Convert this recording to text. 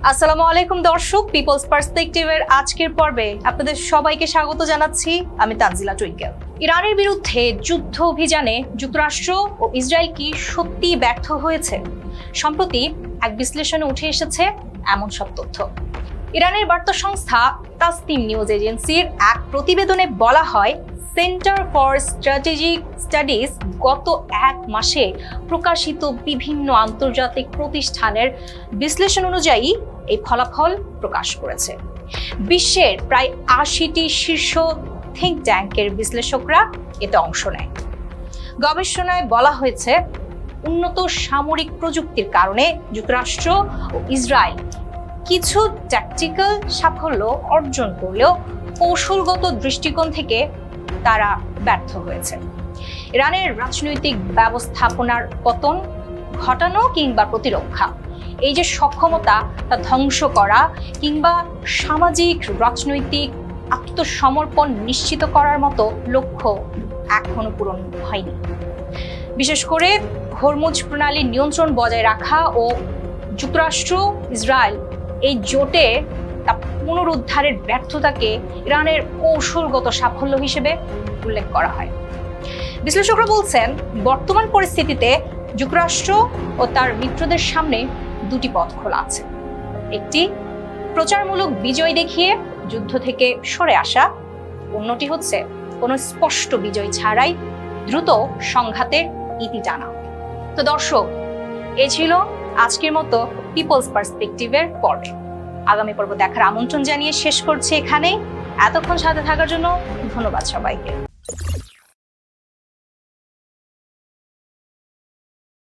আসসালামু আলাইকুম দর্শক, পিপলস পার্সপেক্টিভের আজকের পর্বে আপনাদের সবাইকে স্বাগত জানাচ্ছি। আমি তানজিলা টুইঙ্কেল। ইরানের বিরুদ্ধে যুদ্ধ অভিযানে যুক্তরাষ্ট্র ও ইসরায়েল কি সত্যি ব্যর্থ হয়েছে? সম্প্রতি এক বিশ্লেষণে উঠে এসেছে এমন সব তথ্য। ইরানের বার্তা সংস্থা তাসনিম নিউজ এজেন্সির এক প্রতিবেদনে বলা হয়, সেন্টার ফর স্ট্র্যাটেজিক স্টাডিজ গত এক মাসে প্রকাশিত বিভিন্ন আন্তর্জাতিক প্রতিষ্ঠানের বিশ্লেষণ অনুযায়ী এই ফলাফল প্রকাশ করেছে। বিশ্বের প্রায় ৮০টি শীর্ষ থিঙ্ক ট্যাঙ্কের বিশ্লেষকরা এতে অংশ নেয়। গবেষণায় বলা হয়েছে, উন্নত সামরিক প্রযুক্তির কারণে যুক্তরাষ্ট্র ও ইসরায়েল কিছু ট্যাকটিক্যাল সাফল্য অর্জন করলেও কৌশলগত দৃষ্টিকোণ থেকে তারা ব্যর্থ হয়েছে। ইরানের রাজনৈতিক ব্যবস্থাপনার পতন ঘটানো কিংবা প্রতিরক্ষা, এই যে সক্ষমতা তা ধ্বংস করা কিংবা সামাজিক রাজনৈতিক আত্মসমর্পণ নিশ্চিত করার মতো লক্ষ্য এখনো পূরণ হয়নি। বিশেষ করে হরমুজ প্রণালীর নিয়ন্ত্রণ বজায় রাখা ও যুক্তরাষ্ট্র ইসরায়েল এই জোটে তা পুনরুদ্ধারের ব্যর্থতাকে ইরানের কৌশলগত সাফল্য হিসেবে উল্লেখ করা হয়। বিশ্লেষকরা বলছেন, বর্তমান পরিস্থিতিতে যুক্তরাষ্ট্র ও তার মিত্রদের সামনে দুটি পথ খোলা আছে। একটি প্রচারমূলক বিজয় দেখিয়ে যুদ্ধ থেকে সরে আসা, অন্যটি হচ্ছে কোনো স্পষ্ট বিজয় ছাড়াই দ্রুত সংঘাতের ইতি টানা। তো দর্শক, এ ছিল আজকের মতো পিপলস পার্সপেক্টিভের পর্বে। আগামী পর্ব দেখার আমন্ত্রণ জানিয়ে শেষ করছি এখানেই। এতক্ষণ সাথে থাকার জন্য ধন্যবাদ সবাইকে।